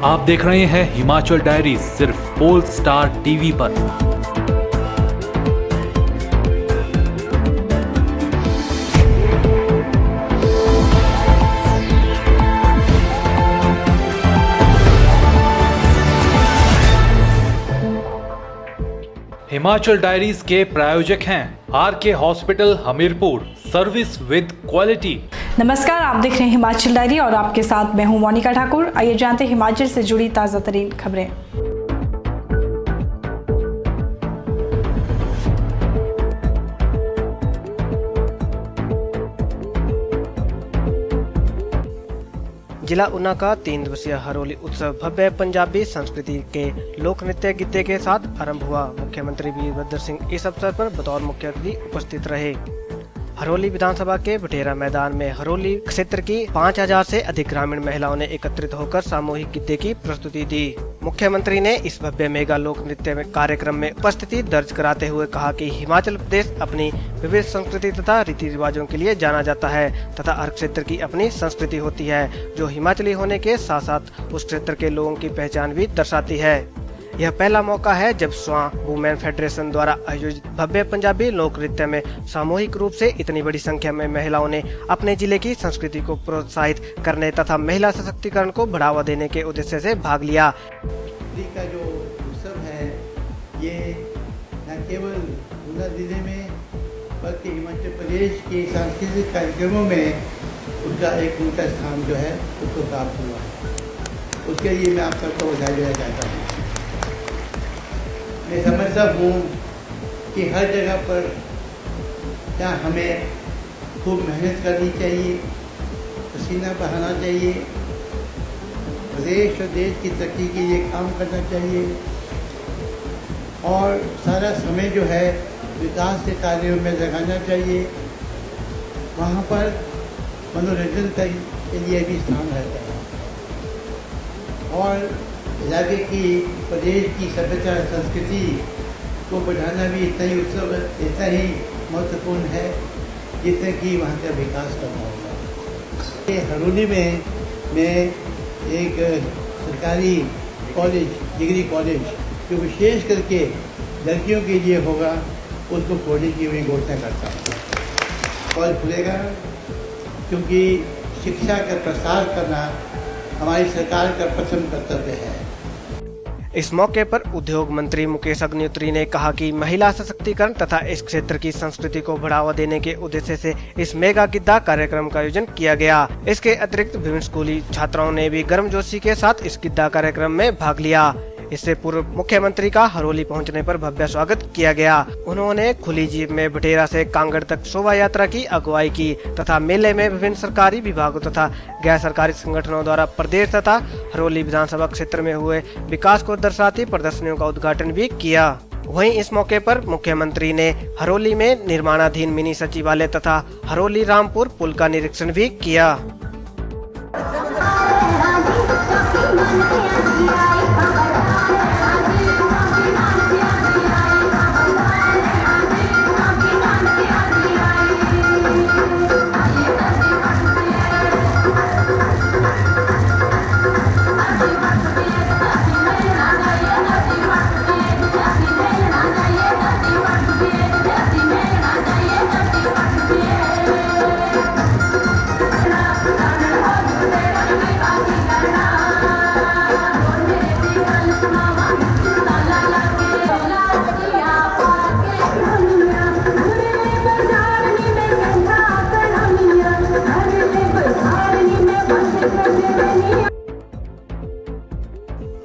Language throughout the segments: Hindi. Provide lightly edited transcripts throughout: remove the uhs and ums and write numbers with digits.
आप देख रहे हैं हिमाचल डायरीज सिर्फ पोल स्टार टीवी पर। हिमाचल डायरीज के प्रायोजक हैं RK hospital Hamirpur, service with quality. नमस्कार, आप देख रहे हैं हिमाचल डायरी और आपके साथ मैं हूं मोनिका ठाकुर। आइए जानते हैं हिमाचल से जुड़ी ताज़ा तरीन खबरें। जिला ऊना का 3 दिवसीय हरोली उत्सव भव्य पंजाबी संस्कृति के लोक नृत्य गीते के साथ आरंभ हुआ। मुख्यमंत्री वीरभद्र सिंह इस अवसर पर बतौर मुख्य अतिथि उपस्थित रहे। हरोली विधानसभा के बठेरा मैदान में हरोली क्षेत्र की 5000 से अधिक ग्रामीण महिलाओं ने एकत्रित होकर सामूहिक गीते की प्रस्तुति दी। मुख्यमंत्री ने इस भव्य मेगा लोक नृत्य कार्यक्रम में उपस्थिति दर्ज कराते हुए कहा कि हिमाचल प्रदेश अपनी विविध संस्कृति तथा रीति रिवाजों के लिए जाना जाता है तथा हर क्षेत्र की अपनी संस्कृति होती है, जो हिमाचली होने के साथ साथ उस क्षेत्र के लोगों की पहचान भी दर्शाती है। यह पहला मौका है जब स्वां वुमेन फेडरेशन द्वारा आयोजित भव्य पंजाबी लोक नृत्य में सामूहिक रूप से इतनी बड़ी संख्या में महिलाओं ने अपने जिले की संस्कृति को प्रोत्साहित करने तथा महिला सशक्तिकरण को बढ़ावा देने के उद्देश्य से भाग लिया। का जो उत्सव है ये न केवल ऊना जिले में बल्कि हिमाचल प्रदेश के सांस्कृतिक कार्यक्रमों में उनका स्थान जो है उसको प्राप्त हुआ है। उसके लिए मैं आप सबको बधाई देना चाहता हूँ। मैं समझता हूँ कि हर जगह पर क्या हमें खूब मेहनत करनी चाहिए, पसीना बहाना चाहिए, प्रदेश और देश की तरक्की के लिए काम करना चाहिए और सारा समय जो है विकास के कार्यों में लगाना चाहिए। वहाँ पर मनोरंजन के लिए भी स्थान रहता है और इलाके की प्रदेश की सभ्यता संस्कृति को बढ़ाना भी इतना ही महत्वपूर्ण है जितना कि वहाँ का विकास करना होगा। हरोली में मैं एक सरकारी कॉलेज, डिग्री कॉलेज जो विशेष करके लड़कियों के लिए होगा उसको खोलने की मैं घोषणा करता हूँ। कॉलेज खुलेगा क्योंकि शिक्षा का प्रसार करना हमारी सरकार का प्रथम कर्तव्य है। इस मौके पर उद्योग मंत्री मुकेश अग्निहोत्री ने कहा कि महिला सशक्तिकरण तथा इस क्षेत्र की संस्कृति को बढ़ावा देने के उद्देश्य से इस मेगा गिद्दा कार्यक्रम का आयोजन किया गया। इसके अतिरिक्त विभिन्न स्कूली छात्राओं ने भी गर्मजोशी के साथ इस गिद्दा कार्यक्रम में भाग लिया। इससे पूर्व मुख्यमंत्री का हरोली पहुंचने पर भव्य स्वागत किया गया। उन्होंने खुली जीप में बठेरा से कांगड़ तक शोभा यात्रा की अगुवाई की तथा मेले में विभिन्न सरकारी विभागों तथा गैर सरकारी संगठनों द्वारा प्रदेश तथा हरोली विधानसभा क्षेत्र में हुए विकास को दर्शाती प्रदर्शनियों का उद्घाटन भी किया। वहीं इस मौके पर मुख्यमंत्री ने हरोली में निर्माणाधीन मिनी सचिवालय तथा हरोली रामपुर पुल का निरीक्षण भी किया।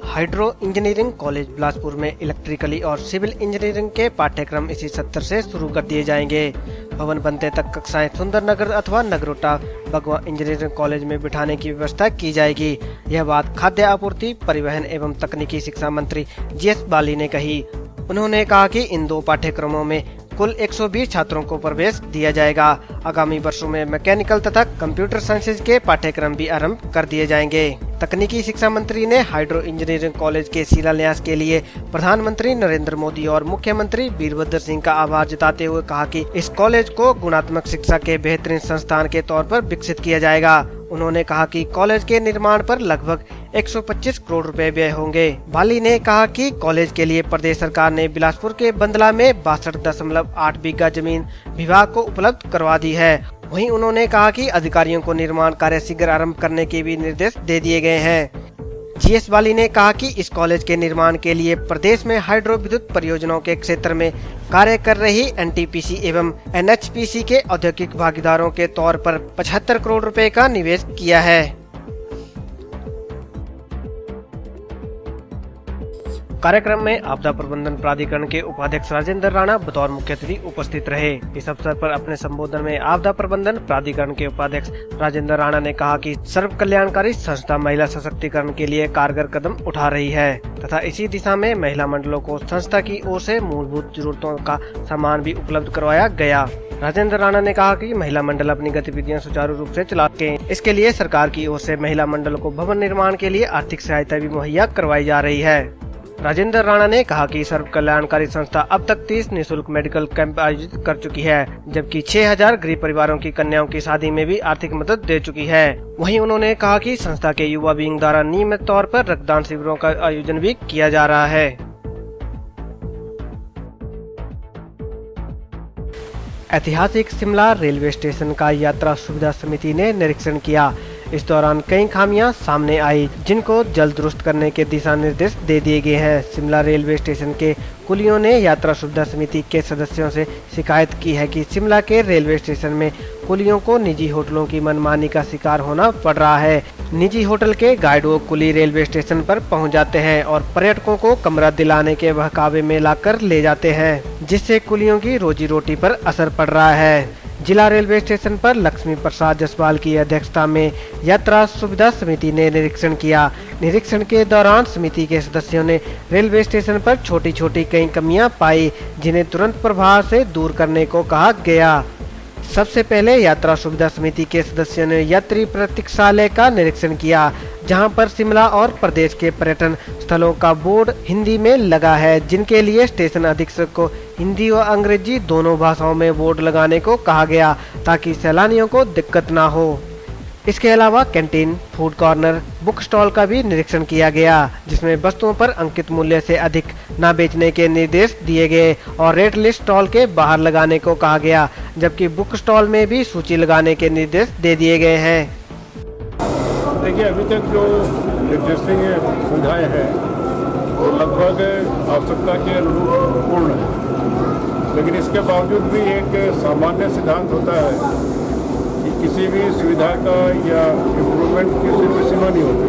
हाइड्रो इंजीनियरिंग कॉलेज बिलासपुर में इलेक्ट्रिकली और सिविल इंजीनियरिंग के पाठ्यक्रम इसी सत्र से शुरू कर दिए जाएंगे। भवन बनते तक कक्षाएं सुंदरनगर अथवा नगरोटा बगवा इंजीनियरिंग कॉलेज में बिठाने की व्यवस्था की जाएगी। यह बात खाद्य आपूर्ति, परिवहन एवं तकनीकी शिक्षा मंत्री जीएस बाली ने कही। उन्होंने कहा कि इन 2 पाठ्यक्रमों में कुल 120 छात्रों को प्रवेश दिया जाएगा। आगामी वर्षों में मैकेनिकल तथा कंप्यूटर साइंसेज के पाठ्यक्रम भी आरंभ कर दिए जाएंगे। तकनीकी शिक्षा मंत्री ने हाइड्रो इंजीनियरिंग कॉलेज के शिलान्यास के लिए प्रधानमंत्री नरेंद्र मोदी और मुख्यमंत्री वीरभद्र सिंह का आभार जताते हुए कहा कि इस कॉलेज को गुणात्मक शिक्षा के बेहतरीन संस्थान के तौर पर विकसित किया जाएगा। उन्होंने कहा कि कॉलेज के निर्माण पर लगभग 125 करोड़ रुपए व्यय होंगे। बाली ने कहा कि कॉलेज के लिए प्रदेश सरकार ने बिलासपुर के बंदला में 62.8 बीघा जमीन विभाग को उपलब्ध करवा दी है। वहीं उन्होंने कहा कि अधिकारियों को निर्माण कार्य शीघ्र आरंभ करने के भी निर्देश दे दिए गए हैं। जीएस बाली ने कहा कि इस कॉलेज के निर्माण के लिए प्रदेश में हाइड्रो विद्युत परियोजनाओं के क्षेत्र में कार्य कर रही एनटीपीसी एवं एनएचपीसी के औद्योगिक भागीदारों के तौर पर 75 करोड़ रुपए का निवेश किया है। कार्यक्रम में आपदा प्रबंधन प्राधिकरण के उपाध्यक्ष राजेंद्र राणा बतौर मुख्य अतिथि उपस्थित रहे। इस अवसर पर अपने संबोधन में आपदा प्रबंधन प्राधिकरण के उपाध्यक्ष राजेंद्र राणा ने कहा कि सर्व कल्याणकारी संस्था महिला सशक्तिकरण के लिए कारगर कदम उठा रही है तथा इसी दिशा में महिला मंडलों को संस्था की ओर से मूलभूत जरूरतों का सामान भी उपलब्ध करवाया गया। राजेंद्र राणा ने कहा कि महिला मंडल अपनी गतिविधियां सुचारू रूप से चला सकें, इसके लिए सरकार की ओर से महिला मंडलों को भवन निर्माण के लिए आर्थिक सहायता भी मुहैया करवाई जा रही है। राजेंद्र राणा ने कहा कि सर्व कल्याणकारी संस्था अब तक 30 निःशुल्क मेडिकल कैंप आयोजित कर चुकी है, जबकि 6000 गरीब परिवारों की कन्याओं की शादी में भी आर्थिक मदद दे चुकी है। वहीं उन्होंने कहा कि संस्था के युवा विंग द्वारा नियमित तौर पर रक्तदान शिविरों का आयोजन भी किया जा रहा है। ऐतिहासिक शिमला रेलवे स्टेशन का यात्रा सुविधा समिति ने निरीक्षण किया। इस दौरान कई खामियां सामने आई, जिनको जल्द दुरुस्त करने के दिशा निर्देश दे दिए गए हैं। शिमला रेलवे स्टेशन के कुलियों ने यात्रा सुविधा समिति के सदस्यों से शिकायत की है कि शिमला के रेलवे स्टेशन में कुलियों को निजी होटलों की मनमानी का शिकार होना पड़ रहा है। निजी होटल के गाइड व कुली रेलवे स्टेशन पर पहुंच जाते हैं और पर्यटकों को कमरा दिलाने के बहकावे में लाकर ले जाते हैं, जिससे कुलियों की रोजी रोटी पर असर पड़ रहा है। जिला रेलवे स्टेशन पर लक्ष्मी प्रसाद जसवाल की अध्यक्षता में यात्रा सुविधा समिति ने निरीक्षण किया। निरीक्षण के दौरान समिति के सदस्यों ने रेलवे स्टेशन पर छोटी छोटी कई कमियां पाई, जिन्हें तुरंत प्रभाव से दूर करने को कहा गया। सबसे पहले यात्रा सुविधा समिति के सदस्यों ने यात्री प्रतीक्षालय का निरीक्षण किया, जहां पर शिमला और प्रदेश के पर्यटन स्थलों का बोर्ड हिंदी में लगा है, जिनके लिए स्टेशन अधीक्षक को हिंदी और अंग्रेजी दोनों भाषाओं में बोर्ड लगाने को कहा गया, ताकि सैलानियों को दिक्कत ना हो। इसके अलावा canteen, food corner, book stall का भी निरीक्षण किया गया, जिसमें वस्तुओं पर अंकित मूल्य से अधिक न बेचने के निर्देश दिए गए और रेट लिस्ट स्टॉल के बाहर लगाने को कहा गया, जबकि बुक स्टॉल में भी सूची लगाने के निर्देश दे दिए गए हैं। देखिए, अभी तक जो एग्जिस्टिंग सुविधाएं हैं वो लगभग आवश्यकता के अनुरूप पूर्ण है, लेकिन इसके बावजूद भी एक सामान्य सिद्धांत होता है कि किसी भी सुविधा का या इम्प्रूवमेंट की कोई सीमा नहीं होती।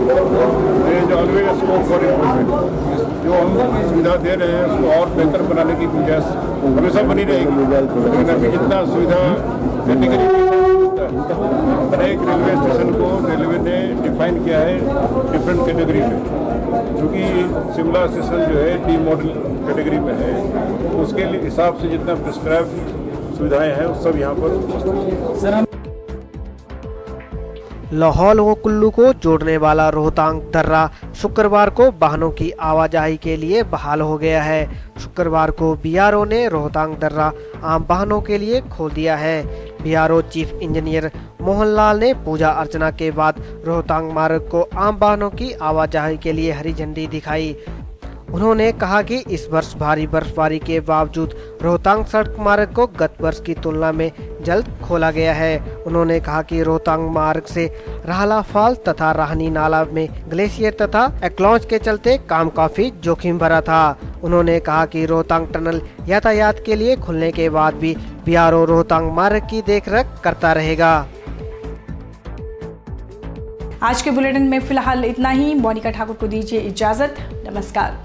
There is always scope for improvement. जो हम सुविधा दे रहे हैं उसको और बेहतर बनाने की गुंजाइश हमेशा बनी रहेगी, लेकिन अभी जितना सुविधा कैटेगरी हर एक रेलवे स्टेशन को रेलवे ने डिफाइन किया है डिफरेंट कैटेगरी में। क्योंकि शिमला स्टेशन जो है डी मॉडल कैटेगरी में है, तो उसके हिसाब से जितना प्रिस्क्राइब सुविधाएं हैं वो सब यहाँ पर। लाहौल व कुल्लू को जोड़ने वाला रोहतांग दर्रा शुक्रवार को वाहनों की आवाजाही के लिए बहाल हो गया है। शुक्रवार को बीआरओ ने रोहतांग दर्रा आम वाहनों के लिए खोल दिया है। बीआरओ चीफ इंजीनियर मोहनलाल ने पूजा अर्चना के बाद रोहतांग मार्ग को आम वाहनों की आवाजाही के लिए हरी झंडी दिखाई। उन्होंने कहा कि इस वर्ष भारी बर्फबारी के बावजूद रोहतांग सड़क मार्ग को गत वर्ष की तुलना में जल्द खोला गया है। उन्होंने कहा कि रोहतांग मार्ग से राहला फॉल तथा राहनी नाला में ग्लेशियर तथा एक्लॉन्च के चलते काम काफी जोखिम भरा था। उन्होंने कहा कि रोहतांग टनल यातायात के लिए खुलने के बाद भी बीआरओ रोहतांग मार्ग की देखरेख करता रहेगा। आज के बुलेटिन में फिलहाल इतना ही। मोनिका ठाकुर को दीजिए इजाजत। नमस्कार।